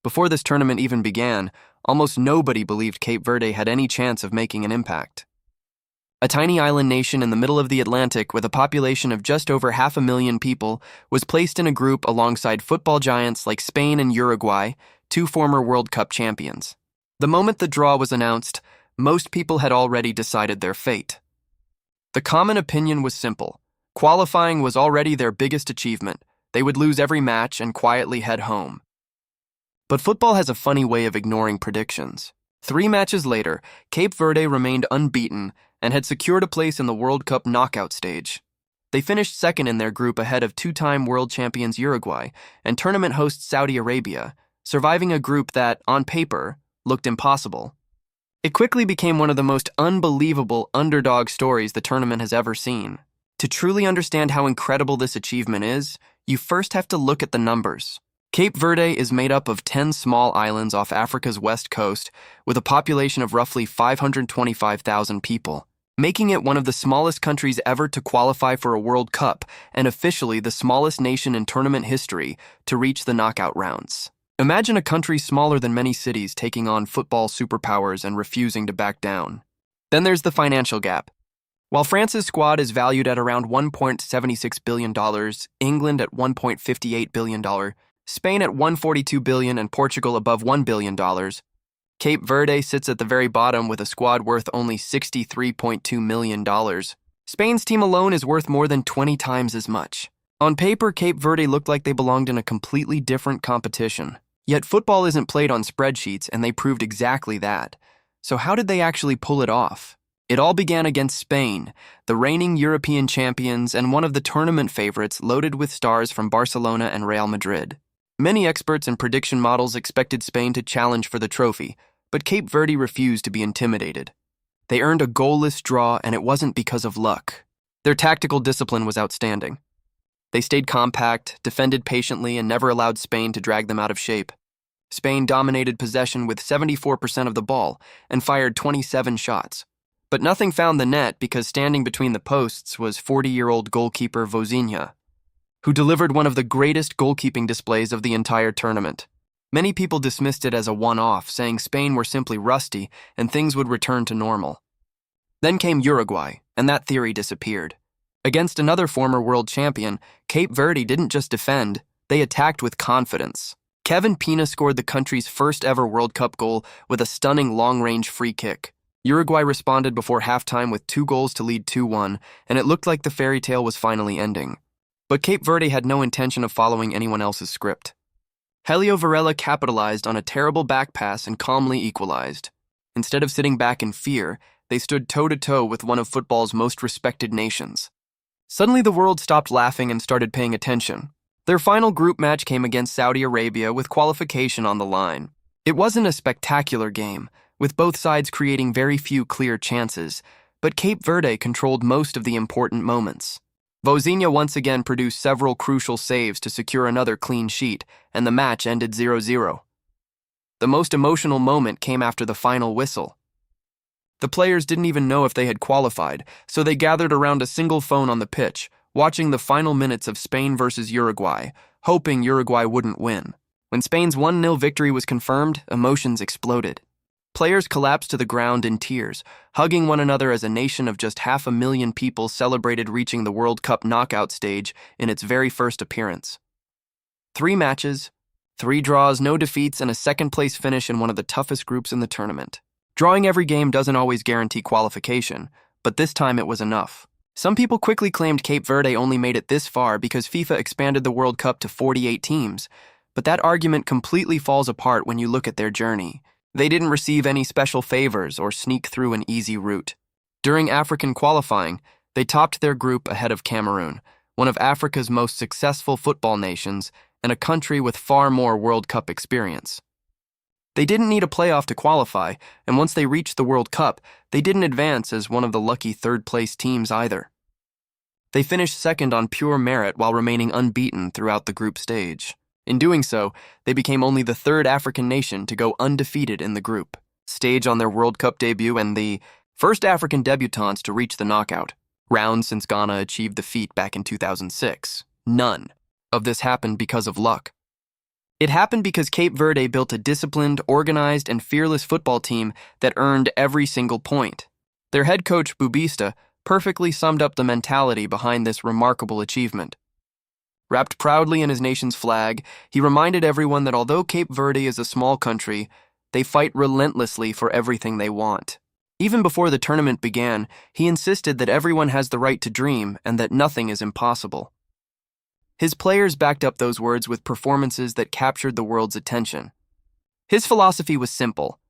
Before this tournament even began, almost nobody believed Cape Verde had any chance of making an impact. A tiny island nation in the middle of the Atlantic with a population of just over 500,000 people was placed in a group alongside football giants like Spain and Uruguay, two former World Cup champions. The moment the draw was announced, most people had already decided their fate. The common opinion was simple. Qualifying was already their biggest achievement. They would lose every match and quietly head home. But football has a funny way of ignoring predictions. 3 matches later, Cape Verde remained unbeaten and had secured a place in the World Cup knockout stage. They finished second in their group ahead of 2-time world champions Uruguay and tournament host Saudi Arabia, surviving a group that, on paper, looked impossible. It quickly became one of the most unbelievable underdog stories the tournament has ever seen. To truly understand how incredible this achievement is, you first have to look at the numbers. Cape Verde is made up of 10 small islands off Africa's west coast with a population of roughly 525,000 people, making it one of the smallest countries ever to qualify for a World Cup and officially the smallest nation in tournament history to reach the knockout rounds. Imagine a country smaller than many cities taking on football superpowers and refusing to back down. Then there's the financial gap. While France's squad is valued at around $1.76 billion, England at $1.58 billion, Spain at $142 billion, and Portugal above $1 billion, Cape Verde sits at the very bottom with a squad worth only $63.2 million. Spain's team alone is worth more than 20 times as much. On paper, Cape Verde looked like they belonged in a completely different competition. Yet football isn't played on spreadsheets, and they proved exactly that. So how did they actually pull it off? It all began against Spain, the reigning European champions and one of the tournament favorites loaded with stars from Barcelona and Real Madrid. Many experts and prediction models expected Spain to challenge for the trophy, but Cape Verde refused to be intimidated. They earned a goalless draw, and it wasn't because of luck. Their tactical discipline was outstanding. They stayed compact, defended patiently, and never allowed Spain to drag them out of shape. Spain dominated possession with 74% of the ball and fired 27 shots. But nothing found the net because standing between the posts was 40-year-old goalkeeper Vozinha, who delivered one of the greatest goalkeeping displays of the entire tournament. Many people dismissed it as a one-off, saying Spain were simply rusty and things would return to normal. Then came Uruguay, and that theory disappeared. Against another former world champion, Cape Verde didn't just defend, they attacked with confidence. Kevin Pina scored the country's first ever World Cup goal with a stunning long-range free kick. Uruguay responded before halftime with 2 goals to lead 2-1, and it looked like the fairy tale was finally ending. But Cape Verde had no intention of following anyone else's script. Helio Varela capitalized on a terrible back pass and calmly equalized. Instead of sitting back in fear, they stood toe-to-toe with one of football's most respected nations. Suddenly the world stopped laughing and started paying attention. Their final group match came against Saudi Arabia with qualification on the line. It wasn't a spectacular game, with both sides creating very few clear chances, but Cape Verde controlled most of the important moments. Vozinha once again produced several crucial saves to secure another clean sheet, and the match ended 0-0. The most emotional moment came after the final whistle. The players didn't even know if they had qualified, so they gathered around a single phone on the pitch, watching the final minutes of Spain versus Uruguay, hoping Uruguay wouldn't win. When Spain's 1-0 victory was confirmed, emotions exploded. Players collapsed to the ground in tears, hugging one another as a nation of just 500,000 people celebrated reaching the World Cup knockout stage in its very first appearance. 3 matches, 3 draws, no defeats, and a second-place finish in one of the toughest groups in the tournament. Drawing every game doesn't always guarantee qualification, but this time it was enough. Some people quickly claimed Cape Verde only made it this far because FIFA expanded the World Cup to 48 teams, but that argument completely falls apart when you look at their journey. They didn't receive any special favors or sneak through an easy route. During African qualifying, they topped their group ahead of Cameroon, one of Africa's most successful football nations and a country with far more World Cup experience. They didn't need a playoff to qualify, and once they reached the World Cup, they didn't advance as one of the lucky third-place teams either. They finished second on pure merit while remaining unbeaten throughout the group stage. In doing so, they became only the 3rd African nation to go undefeated in the group stage on their World Cup debut and the first African debutants to reach the knockout round since Ghana achieved the feat back in 2006. None of this happened because of luck. It happened because Cape Verde built a disciplined, organized, and fearless football team that earned every single point. Their head coach, Bubista, perfectly summed up the mentality behind this remarkable achievement. Wrapped proudly in his nation's flag, he reminded everyone that although Cape Verde is a small country, they fight relentlessly for everything they want. Even before the tournament began, he insisted that everyone has the right to dream and that nothing is impossible. His players backed up those words with performances that captured the world's attention. His philosophy was simple.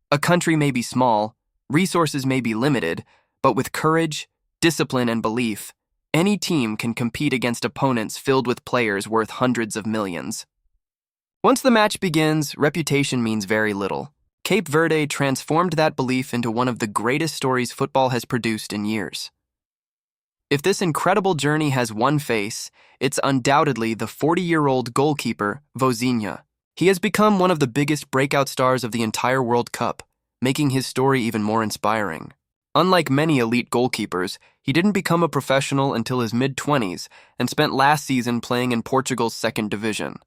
A country may be small, resources may be limited, but with courage, discipline, and belief, any team can compete against opponents filled with players worth hundreds of millions. Once the match begins, reputation means very little. Cape Verde transformed that belief into one of the greatest stories football has produced in years. If this incredible journey has one face, it's undoubtedly the 40-year-old goalkeeper, Vozinha. He has become one of the biggest breakout stars of the entire World Cup, making his story even more inspiring. Unlike many elite goalkeepers, he didn't become a professional until his mid-20s and spent last season playing in Portugal's second division.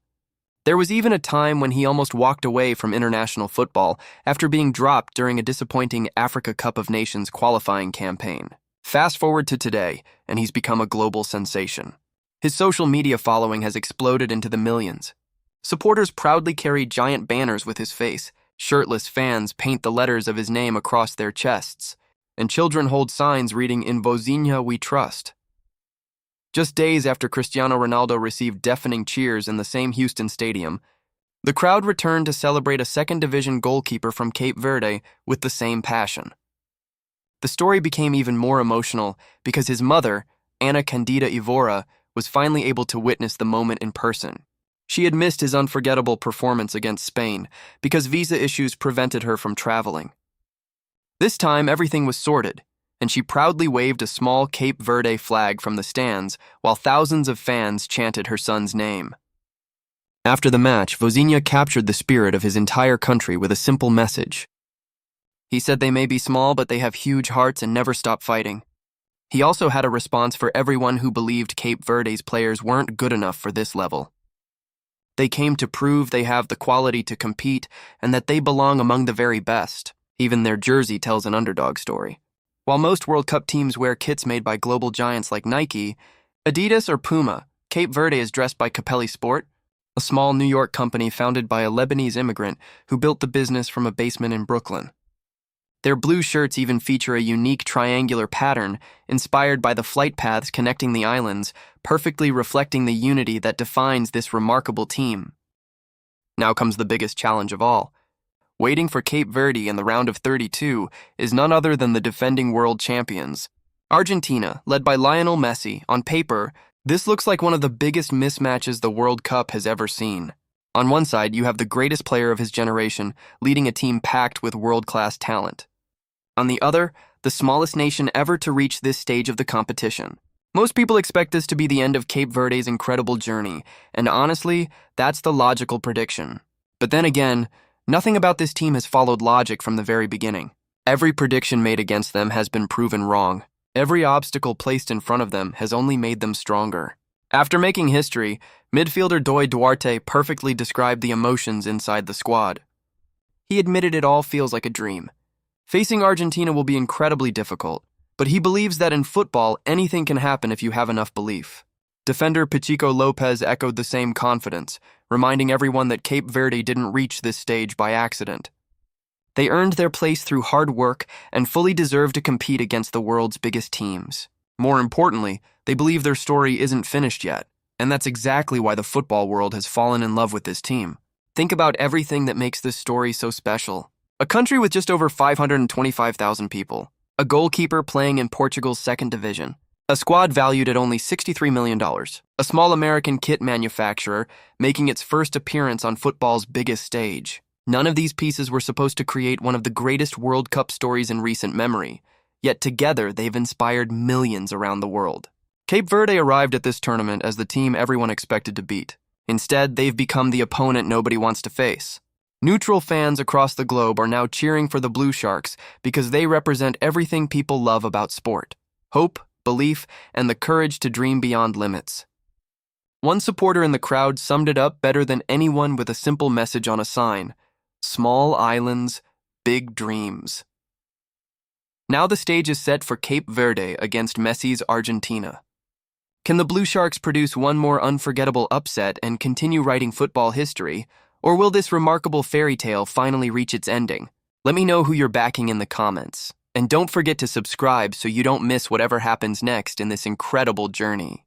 There was even a time when he almost walked away from international football after being dropped during a disappointing Africa Cup of Nations qualifying campaign. Fast forward to today, and he's become a global sensation. His social media following has exploded into the millions. Supporters proudly carry giant banners with his face, shirtless fans paint the letters of his name across their chests, and children hold signs reading, "In Vozinha we trust." Just days after Cristiano Ronaldo received deafening cheers in the same Houston stadium, the crowd returned to celebrate a second-division goalkeeper from Cape Verde with the same passion. The story became even more emotional because his mother, Ana Candida Ivora, was finally able to witness the moment in person. She had missed his unforgettable performance against Spain because visa issues prevented her from traveling. This time, everything was sorted, and she proudly waved a small Cape Verde flag from the stands while thousands of fans chanted her son's name. After the match, Vozinha captured the spirit of his entire country with a simple message. He said they may be small, but they have huge hearts and never stop fighting. He also had a response for everyone who believed Cape Verde's players weren't good enough for this level. They came to prove they have the quality to compete and that they belong among the very best. Even their jersey tells an underdog story. While most World Cup teams wear kits made by global giants like Nike, Adidas, or Puma, Cape Verde is dressed by Capelli Sport, a small New York company founded by a Lebanese immigrant who built the business from a basement in Brooklyn. Their blue shirts even feature a unique triangular pattern inspired by the flight paths connecting the islands, perfectly reflecting the unity that defines this remarkable team. Now comes the biggest challenge of all. Waiting for Cape Verde in the round of 32 is none other than the defending world champions, Argentina, led by Lionel Messi. On paper, this looks like one of the biggest mismatches the World Cup has ever seen. On one side, you have the greatest player of his generation leading a team packed with world-class talent. On the other, the smallest nation ever to reach this stage of the competition. Most people expect this to be the end of Cape Verde's incredible journey, and honestly, that's the logical prediction. But then again, nothing about this team has followed logic from the very beginning. Every prediction made against them has been proven wrong. Every obstacle placed in front of them has only made them stronger. After making history, midfielder Doi Duarte perfectly described the emotions inside the squad. He admitted it all feels like a dream. Facing Argentina will be incredibly difficult, but he believes that in football, anything can happen if you have enough belief. Defender Pachico Lopez echoed the same confidence, reminding everyone that Cape Verde didn't reach this stage by accident. They earned their place through hard work and fully deserve to compete against the world's biggest teams. More importantly, they believe their story isn't finished yet, and that's exactly why the football world has fallen in love with this team. Think about everything that makes this story so special. A country with just over 525,000 people, a goalkeeper playing in Portugal's second division, a squad valued at only $63 million, a small American kit manufacturer making its first appearance on football's biggest stage. None of these pieces were supposed to create one of the greatest World Cup stories in recent memory, yet together they've inspired millions around the world. Cape Verde arrived at this tournament as the team everyone expected to beat. Instead, they've become the opponent nobody wants to face. Neutral fans across the globe are now cheering for the Blue Sharks because they represent everything people love about sport: hope, belief, and the courage to dream beyond limits. One supporter in the crowd summed it up better than anyone with a simple message on a sign: small islands, big dreams. Now the stage is set for Cape Verde against Messi's Argentina. Can the Blue Sharks produce one more unforgettable upset and continue writing football history, or will this remarkable fairy tale finally reach its ending? Let me know who you're backing in the comments. And don't forget to subscribe so you don't miss whatever happens next in this incredible journey.